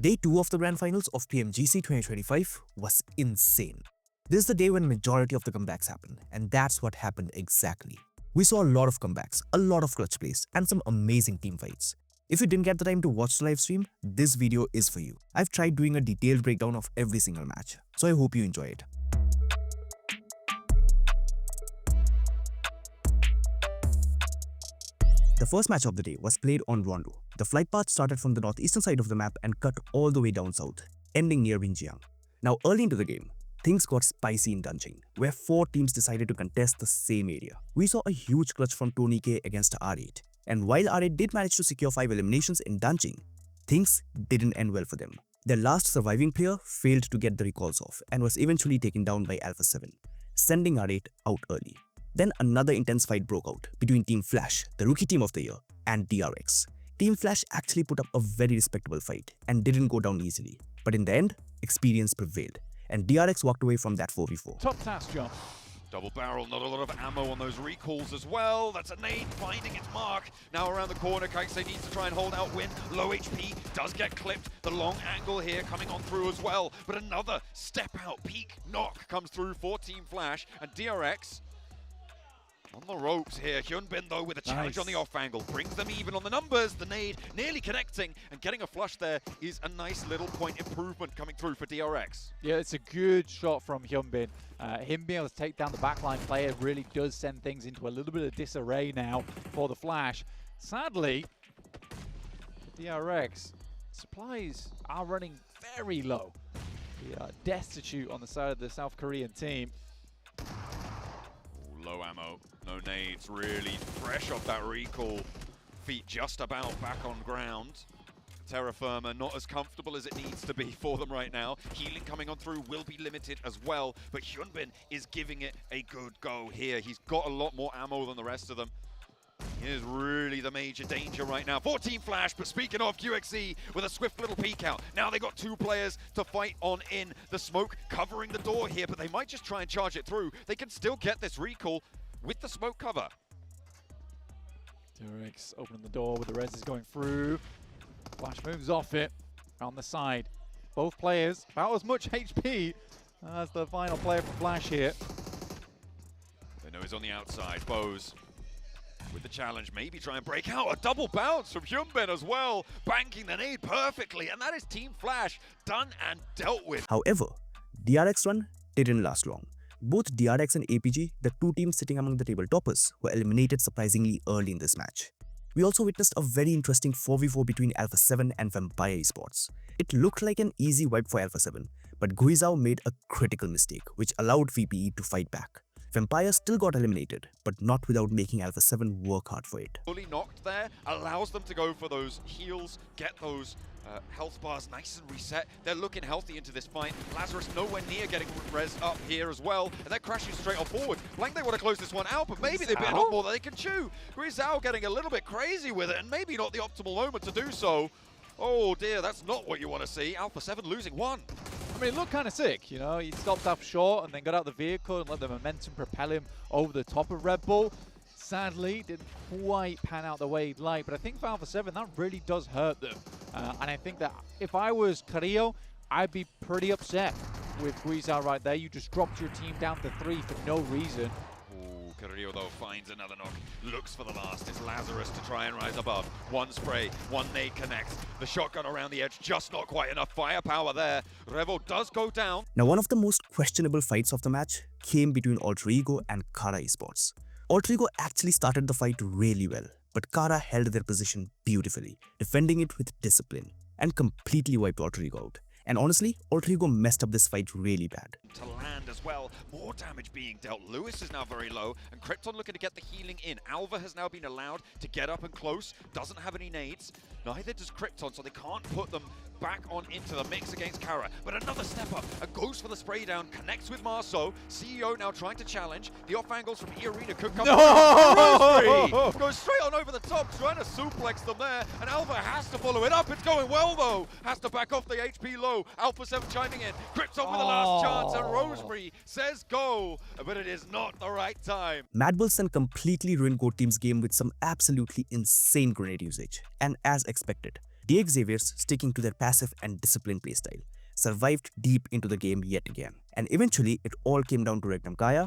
Day 2 of the Grand Finals of PMGC 2025 was insane. This is the day when majority of the comebacks happen, and that's what happened exactly. We saw a lot of comebacks, a lot of clutch plays, and some amazing team fights. If you didn't get the time to watch the live stream, this video is for you. I've tried doing a detailed breakdown of every single match, so I hope you enjoy it. The first match of the day was played on Rondo. The flight path started from the northeastern side of the map and cut all the way down south, ending near Winjiang. Now early into the game, things got spicy in Dungeon, where 4 teams decided to contest the same area. We saw a huge clutch from Tony K against R8, and while R8 did manage to secure 5 eliminations in Dungeon, things didn't end well for them. Their last surviving player failed to get the recalls off and was eventually taken down by Alpha 7, sending R8 out early. Then another intense fight broke out between Team Flash, the rookie team of the year, and DRX. Team Flash actually put up a very respectable fight and didn't go down easily. But in the end, experience prevailed, and DRX walked away from that 4v4. Top task jump. Double barrel, not a lot of ammo on those recalls as well. That's a nade finding its mark. Now around the corner, Kaise needs to try and hold out Win. Low HP, does get clipped. The long angle here coming on through as well. But another step out, peak knock comes through for Team Flash, and DRX on the ropes here. Hyunbin though with a challenge on the off angle, brings them even on the numbers. The nade nearly connecting, and getting a flush there is a nice little point improvement coming through for DRX. Yeah, it's a good shot from Hyunbin. Him being able to take down the backline player really does send things into a little bit of disarray now for the Flash. Sadly, DRX supplies are running very low. We are destitute on the side of the South Korean team. Low ammo, no nades, really fresh off that recall. Feet just about back on ground. Terra Firma not as comfortable as it needs to be for them right now. Healing coming on through will be limited as well, but Hyunbin is giving it a good go here. He's got a lot more ammo than the rest of them. He is really the major danger right now for Team Flash, but speaking of QXE with a swift little peek out. Now they got 2 players to fight on in. The smoke covering the door here, but they might just try and charge it through. They can still get this recall with the smoke cover. DRX opening the door with the reses going through. Flash moves off it on the side. Both players about as much HP as the final player for Flash here. They know he's on the outside. Bose with the challenge, maybe try and break out. A double bounce from Hyunbin as well, banking the nade perfectly, and that is Team Flash done and dealt with. However, DRX run didn't last long. Both DRX and APG, the 2 teams sitting among the table toppers, were eliminated surprisingly early in this match. We also witnessed a very interesting 4v4 between Alpha 7 and Vampire Esports. It looked like an easy wipe for Alpha 7, but Guizhou made a critical mistake, which allowed VPE to fight back. Vampire still got eliminated, but not without making Alpha 7 work hard for it. Fully knocked there, allows them to go for those heals, get those health bars nice and reset. They're looking healthy into this fight. Lazarus nowhere near getting res up here as well, and they're crashing straight on forward. Blank, they want to close this one out, but maybe they've been enough more that they can chew. Guizhou getting a little bit crazy with it, and maybe not the optimal moment to do so. Oh dear, that's not what you want to see. Alpha 7 losing 1. I mean, it looked kind of sick, you know. He stopped up short and then got out the vehicle and let the momentum propel him over the top of Red Bull. Sadly, didn't quite pan out the way he'd like, but I think for Alpha 7, that really does hurt them. And I think that if I was Carrillo, I'd be pretty upset with Guizhou right there. You just dropped your team down to 3 for no reason. Carrillo though finds another knock, looks for the last. It's Lazarus to try and rise above. 1 spray, 1 nade connects. The shotgun around the edge, just not quite enough firepower there. Revo does go down. Now, one of the most questionable fights of the match came between Alter Ego and Kara Esports. Alter Ego actually started the fight really well, but Kara held their position beautifully, defending it with discipline, and completely wiped Alter Ego out. And honestly, Alter Ego messed up this fight really bad. To land as well, more damage being dealt. Lewis is now very low, and Krypton looking to get the healing in. Alva has now been allowed to get up and close, doesn't have any nades. Neither does Krypton, so they can't put them back on into the mix against Kara. But another step up, and goes for the spray down, connects with Marceau. CEO now trying to challenge. The off angles from E-Arena could come. No! Goes straight on over the top, trying to suplex them there, and Alva has to follow it up. It's going well though. Has to back off the HP low. Alpha 7 chiming in. Krypton with the last chance, and Rosemary says go, but it is not the right time. Mad Bulls then completely ruined Goat Team's game with some absolutely insane grenade usage. And as expected, DX Xaviers, sticking to their passive and disciplined playstyle, survived deep into the game yet again. And eventually, it all came down to Regnum Kaya,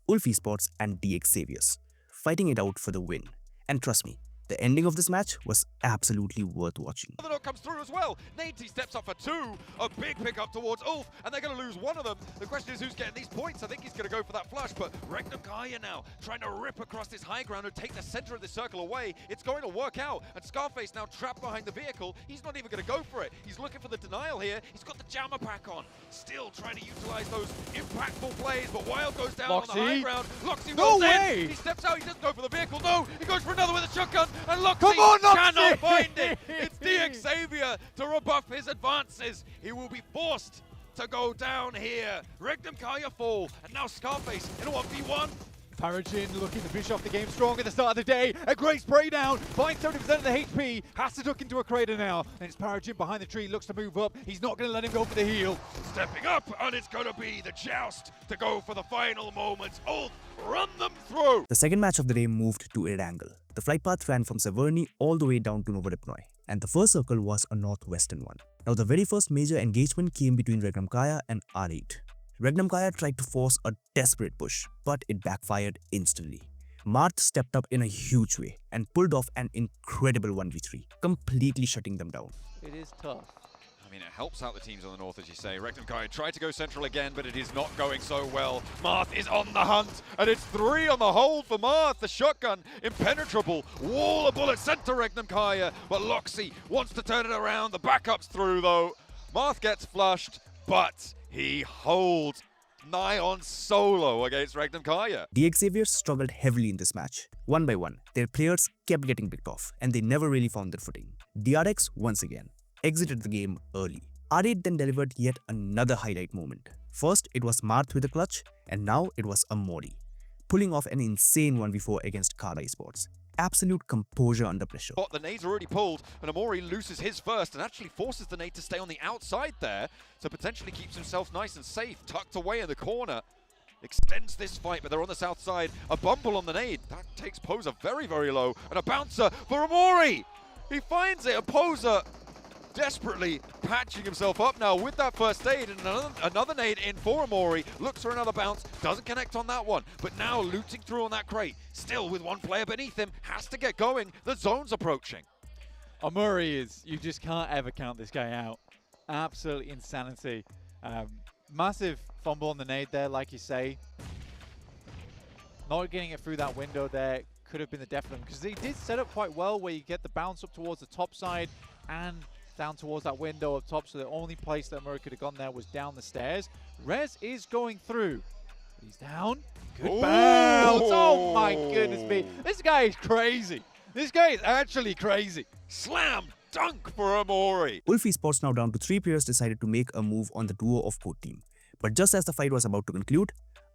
Ulf Esports and DX Xaviers, fighting it out for the win. And trust me, the ending of this match was absolutely worth watching. The knock comes through as well. Naty steps up for two. A big pickup towards Ulf, and they're going to lose one of them. The question is who's getting these points. I think he's going to go for that flush, but Regnum Kaya now trying to rip across this high ground and take the center of the circle away. It's going to work out, and Scarface now trapped behind the vehicle. He's not even going to go for it. He's looking for the denial here. He's got the jammer pack on. Still trying to utilize those impactful plays, but Wild goes down on the high ground. Loxy rolls in. He steps out. He doesn't go for the vehicle. No, he goes for another with a shotgun, and Loxy cannot find it. It's DX Xavier to rebuff his advances. He will be forced to go down here. Regnum Kaya fall, and now Scarface in a 1v1. PyroGin looking to finish off the game strong at the start of the day. A great spray down, finds 70% of the HP, has to duck into a crater now. And it's PyroGin behind the tree, looks to move up. He's not going to let him go for the heal. Stepping up, and it's going to be the joust to go for the final moments. Ulf, run them through. The second match of the day moved to Irangle. The flight path ran from Severny all the way down to Novodipnoi, and the first circle was a northwestern one. Now, the very first major engagement came between Regnum Kaya and R8. Regnum Kaya tried to force a desperate push, but it backfired instantly. Marth stepped up in a huge way and pulled off an incredible 1v3, completely shutting them down. It is tough. I mean, it helps out the teams on the north, as you say. Regnum Kaya tried to go central again, but it is not going so well. Marth is on the hunt, and it's 3 on the hold for Marth. The shotgun, impenetrable. Wall of bullets sent to Regnum Kaya, but Loxy wants to turn it around. The backup's through, though. Marth gets flushed, but he holds nigh on solo against Regnum Kaya. DX Xaviers struggled heavily in this match. One by one, their players kept getting picked off, and they never really found their footing. DRX, once again, exited the game early. R8 then delivered yet another highlight moment. First, it was Marth with a clutch, and now it was Amori, pulling off an insane 1v4 against Kara Esports. Absolute composure under pressure. The nade's already pulled, and Amori loses his first and actually forces the nade to stay on the outside there, so potentially keeps himself nice and safe, tucked away in the corner. Extends this fight, but they're on the south side. A bumble on the nade. That takes Poser very, very low, and a bouncer for Amori. He finds it, a Poser desperately patching himself up now with that first aid, and another nade in for Amori. Looks for another bounce, doesn't connect on that one, but now looting through on that crate, still with one player beneath him, has to get going. The zone's approaching. Amuri is, you just can't ever count this guy out. Absolute insanity. Massive fumble on the nade there, like you say. Not getting it through that window there could have been the death of them, because they did set up quite well where you get the bounce up towards the top side and down towards that window up top, so the only place that Murray could have gone there was down the stairs. Rez is going through. He's down. Good bounce. Oh my goodness me. This guy is crazy. This guy is actually crazy. Slam dunk for Amori. Ulf Esports, now down to 3 players, decided to make a move on the duo of Code Team. But just as the fight was about to conclude,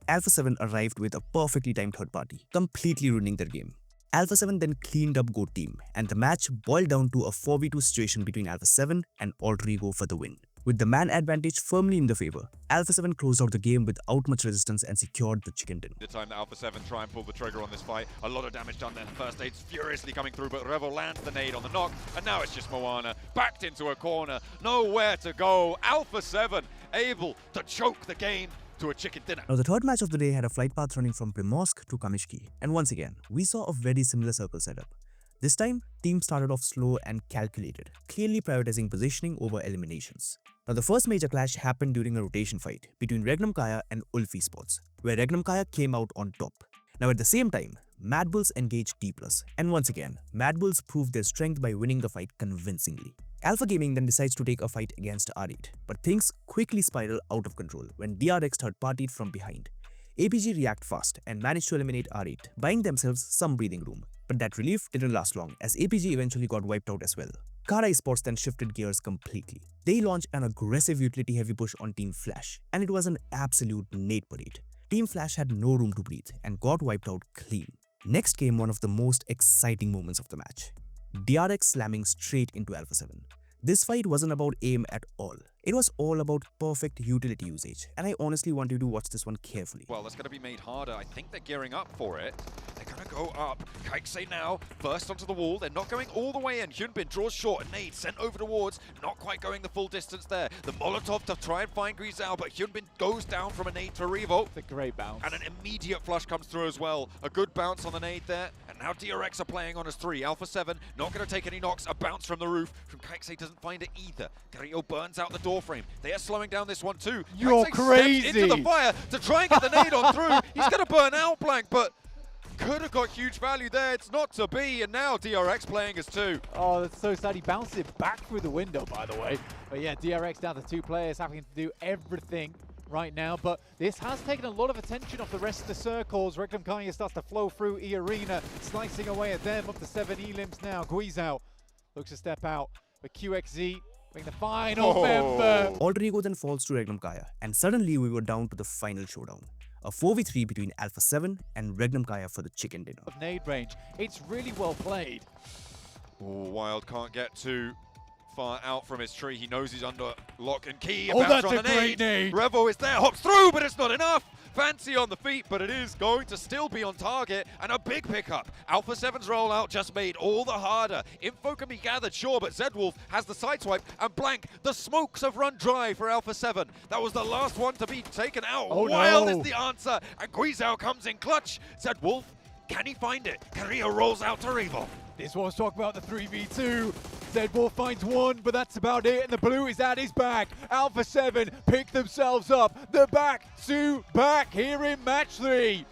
Alpha 7 arrived with a perfectly timed third party, completely ruining their game. Alpha 7 then cleaned up Goat Team, and the match boiled down to a 4v2 situation between Alpha 7 and Alter Ego for the win. With the man advantage firmly in their favor, Alpha 7 closed out the game without much resistance and secured the chicken dinner. The time that Alpha 7 try and pull the trigger on this fight, a lot of damage done there. First aid's furiously coming through, but Revel lands the nade on the knock, and now it's just Moana, backed into a corner, nowhere to go. Alpha 7 able to choke the game to a chicken dinner. Now, the third match of the day had a flight path running from Primorsk to Kamishki, and once again, we saw a very similar circle setup. This time, team started off slow and calculated, clearly prioritizing positioning over eliminations. Now, the first major clash happened during a rotation fight between Regnum Kaya and Ulf Esports, where Regnum Kaya came out on top. Now, at the same time, Mad Bulls engaged D+, and once again, Mad Bulls proved their strength by winning the fight convincingly. Alpha Gaming then decides to take a fight against R8, but things quickly spiral out of control when DRX third-partied from behind. APG react fast and managed to eliminate R8, buying themselves some breathing room. But that relief didn't last long, as APG eventually got wiped out as well. Kara Esports then shifted gears completely. They launched an aggressive utility heavy push on Team Flash, and it was an absolute nade parade. Team Flash had no room to breathe and got wiped out clean. Next came one of the most exciting moments of the match. DRX slamming straight into Alpha 7. This fight wasn't about aim at all. It was all about perfect utility usage, and I honestly want you to watch this one carefully. Well, that's going to be made harder. I think they're gearing up for it. They're going to go up. Kaikse now, first onto the wall. They're not going all the way in. Hyunbin draws short. A nade sent over towards. Not quite going the full distance there. The Molotov to try and find Grisao, but Hyunbin goes down from a nade to Revo. The great bounce. And an immediate flush comes through as well. A good bounce on the nade there. And now DRX are playing on as 3. Alpha 7, not going to take any knocks. A bounce from the roof. From Kaikse doesn't find it either. Carrillo burns out the door frame. They are slowing down this one too. You're Kaikse crazy. steps into the fire to try and get the nade on through. He's going to burn out Blank, but could have got huge value there. It's not to be, and now DRX playing as 2. Oh, that's so sad. He bounced it back through the window, by the way. But yeah, DRX down to 2 players, having to do everything right now. But this has taken a lot of attention off the rest of the circles. Regnum Kanye starts to flow through E-Arena, slicing away at them. Up to 7 elims now. Guizao looks to step out, but QXZ being the final member. Aldrigo then falls to Regnum Kaya, and suddenly we were down to the final showdown. A 4v3 between Alpha 7 and Regnum Kaya for the chicken dinner. Of nade range. It's really well played. Oh, Wild can't get too far out from his tree. He knows he's under lock and key. Oh, that's on a great nade. Revo is there, hops through, but it's not enough. Fancy on the feet, but it is going to still be on target, and a big pickup. Alpha 7's rollout just made all the harder. Info can be gathered, sure, but Zedwolf has the sideswipe, and Blank, the smokes have run dry for Alpha 7. That was the last one to be taken out. Oh, Wild no. is the answer, and Guizao comes in clutch. Zedwolf, can he find it? Carrillo rolls out to Revo. This one's talking about the 3v2. Zedwolf finds one, but that's about it. And the blue is at his back. Alpha 7 pick themselves up. They're back to back here in match 3.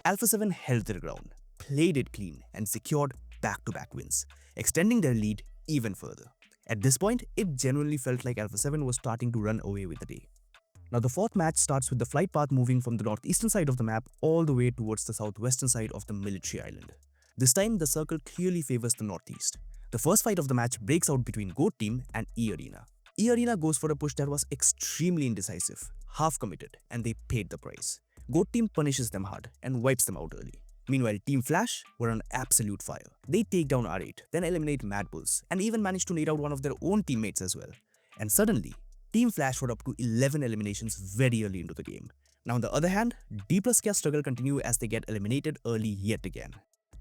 Alpha 7 held their ground, played it clean, and secured back-to-back wins, extending their lead even further. At this point, it genuinely felt like Alpha 7 was starting to run away with the day. Now the 4th match starts with the flight path moving from the northeastern side of the map all the way towards the southwestern side of the military island. This time, the circle clearly favors the northeast. The first fight of the match breaks out between Goat Team and E-Arena. E-Arena goes for a push that was extremely indecisive, half-committed, and they paid the price. Goat Team punishes them hard and wipes them out early. Meanwhile, Team Flash were on absolute fire. They take down R8, then eliminate Mad Bulls, and even manage to nade out one of their own teammates as well. And suddenly, Team Flash were up to 11 eliminations very early into the game. Now on the other hand, D plus K's struggle continue as they get eliminated early yet again.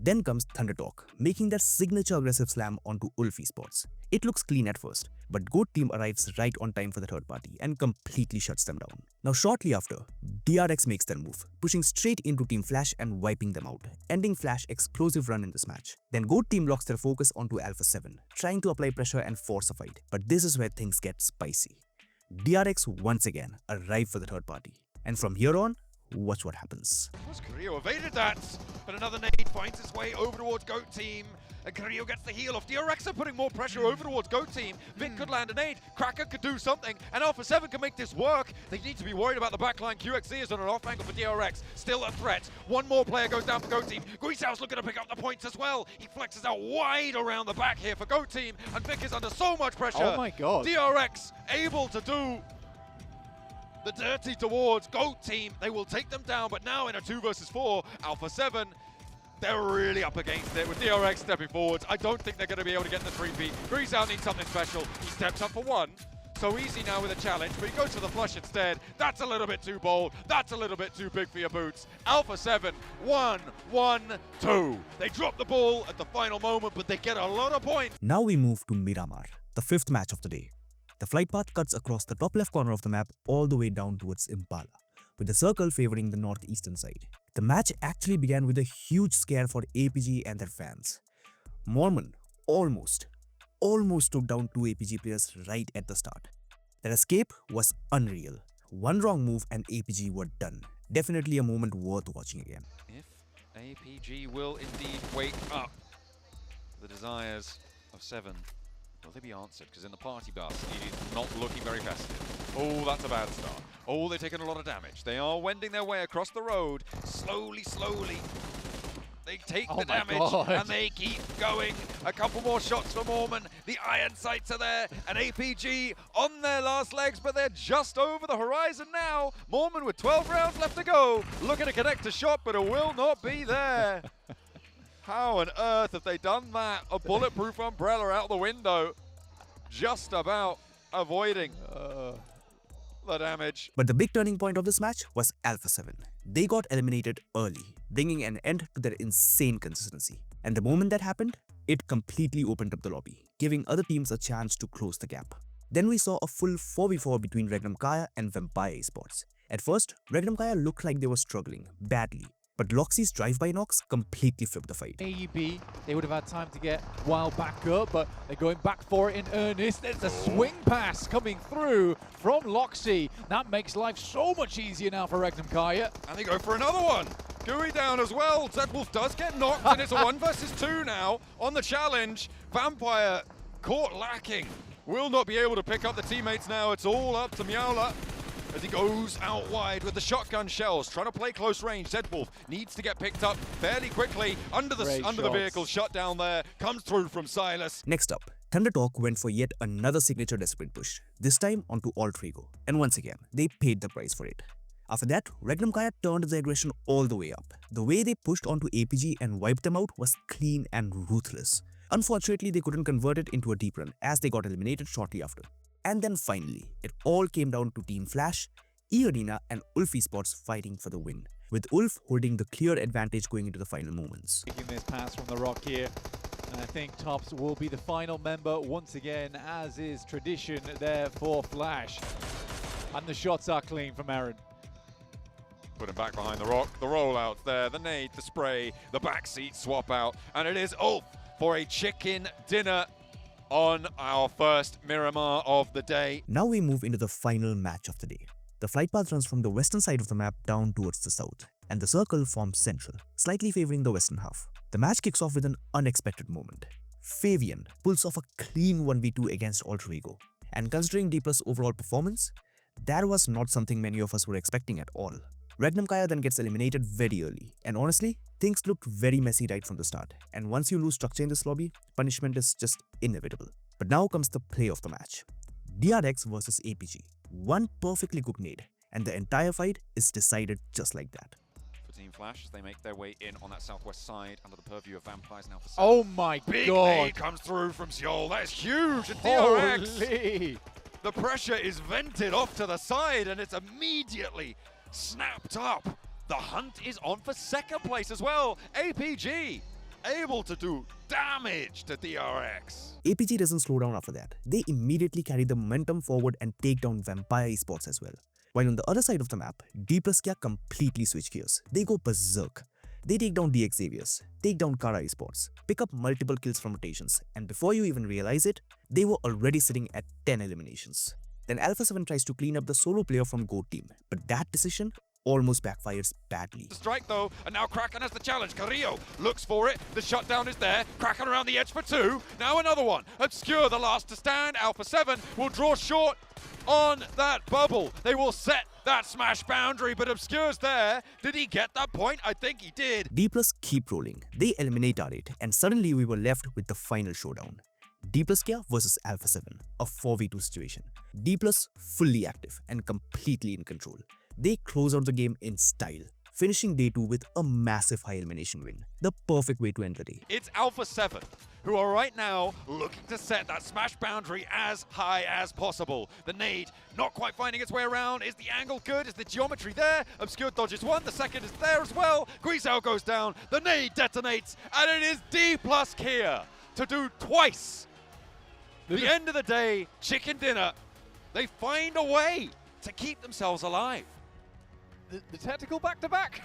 Then comes Thunder Talk, making their signature aggressive slam onto Ulf Esports. It looks clean at first, but Goat Team arrives right on time for the third party and completely shuts them down. Now shortly after, DRX makes their move, pushing straight into Team Flash and wiping them out, ending Flash's explosive run in this match. Then Goat Team locks their focus onto Alpha 7, trying to apply pressure and force a fight, but this is where things get spicy. DRX once again arrive for the third party, and from here on, watch what happens. Carrillo evaded that, but another nade finds its way over towards Goat Team, and Carrillo gets the heal off. DRX are putting more pressure over towards Goat Team. Vic could land a nade, Kraken could do something, and Alpha 7 can make this work. They need to be worried about the backline. QXZ is on an off angle for DRX, still a threat. One more player goes down for Goat Team. Guizao's looking to pick up the points as well. He flexes out wide around the back here for Goat Team, and Vic is under so much pressure. Oh my god. DRX able to do the dirty towards Goat Team. They will take them down, but now in a 2 versus 4, Alpha 7, they're really up against it with DRX stepping forwards. I don't think they're going to be able to get the 3-peat. Grisao needs something special. He steps up for 1. So easy now with a challenge, but he goes for the flush instead. That's a little bit too bold. That's a little bit too big for your boots. Alpha 7, 1-1-2. They drop the ball at the final moment, but they get a lot of points. Now we move to Miramar, the 5th match of the day. The flight path cuts across the top left corner of the map all the way down towards Impala, with the circle favoring the northeastern side. The match actually began with a huge scare for APG and their fans. Mormon almost took down 2 APG players right at the start. Their escape was unreal. One wrong move and APG were done. Definitely a moment worth watching again. If APG will indeed wake up the desires of 7, will they be answered? Because in the party bus, it is not looking very festive. Oh, that's a bad start. Oh, they're taking a lot of damage. They are wending their way across the road. Slowly. They take the damage and they keep going. A couple more shots for Mormon. The iron sights are there. And APG on their last legs, but they're just over the horizon now. Mormon with 12 rounds left to go. Looking to connect a shot, but it will not be there. How on earth have they done that? A bulletproof umbrella out the window. Just about. avoiding the damage. But the big turning point of this match was Alpha 7. They got eliminated early, bringing an end to their insane consistency. And the moment that happened, it completely opened up the lobby, giving other teams a chance to close the gap. Then we saw a full 4v4 between Regnum Kaya and Vampire Esports. At first, Regnum Kaya looked like they were struggling badly, but Loxy's drive-by knocks completely flipped the fight. AEB, they would have had time to get Wild back up, but they're going back for it in earnest. There's a swing pass coming through from Loxy. That makes life so much easier now for Regnum Kaya. And they go for another one. Gooey down as well. Zedwolf does get knocked, and it's a 1 versus 2 now on the challenge. Vampire caught lacking. Will not be able to pick up the teammates now. It's all up to Meowla as he goes out wide with the shotgun shells, trying to play close range. Zedwolf needs to get picked up fairly quickly under the vehicle. Shot down there, comes through from Silas. Next up, Thunder Talk went for yet another signature desperate push, this time onto Altrigo, and once again, they paid the price for it. After that, Regnum Kaya turned the aggression all the way up. The way they pushed onto APG and wiped them out was clean and ruthless. Unfortunately, they couldn't convert it into a deep run as they got eliminated shortly after. And then finally, it all came down to Team Flash, E-Arena and Ulf Esports fighting for the win, with Ulf holding the clear advantage going into the final moments. Taking this pass from the rock here. And I think Tops will be the final member once again, as is tradition there for Flash. And the shots are clean from Aaron. Put him back behind the rock, the rollouts there, the nade, the spray, the backseat swap out, and it is Ulf for a chicken dinner on our first Miramar of the day. Now we move into the final match of the day. The flight path runs from the western side of the map down towards the south, and the circle forms central, slightly favoring the western half. The match kicks off with an unexpected moment. Fabian pulls off a clean 1v2 against Altrigo, and considering D+'s overall performance, that was not something many of us were expecting at all. Regnum Kaya then gets eliminated very early, and honestly, things looked very messy right from the start, and once you lose structure in this lobby, punishment is just inevitable. But now comes the play of the match. DRX versus APG. One perfectly cooked nade, and the entire fight is decided just like that. For Team Flash, as they make their way in on that southwest side under the purview of Vampires now for Oh my big god! nade comes through from Seoul. That is huge at DRX. Holy! The pressure is vented off to the side, and it's immediately snapped up. The hunt is on for second place as well. APG able to do damage to DRX. APG doesn't slow down after that. They immediately carry the momentum forward and take down Vampire Esports as well. While on the other side of the map, D+Kya completely switch gears. They go berserk. They take down DX Xaviers, take down Kara Esports, pick up multiple kills from rotations, and before you even realize it, they were already sitting at 10 eliminations. Then Alpha 7 tries to clean up the solo player from Goat Team, but that decision almost backfires badly. The strike though, and now Kraken has the challenge. Carrillo looks for it, the shutdown is there, Kraken around the edge for 2, now another one. Obscure, the last to stand, Alpha 7 will draw short on that bubble. They will set that smash boundary, but Obscure's there. Did he get that point? I think he did. D+ keep rolling, they eliminate R8, and suddenly we were left with the final showdown. D+Kya versus Alpha 7, a 4v2 situation. D+ fully active and completely in control. They close out the game in style, finishing day 2 with a massive high elimination win. The perfect way to end the day. It's Alpha 7, who are right now looking to set that smash boundary as high as possible. The nade not quite finding its way around. Is the angle good? Is the geometry there? Obscure dodges one, the second is there as well. Guizhou goes down, the nade detonates, and it is D+ here to do twice. The end of the day, chicken dinner, they find a way to keep themselves alive. The tactical back-to-back.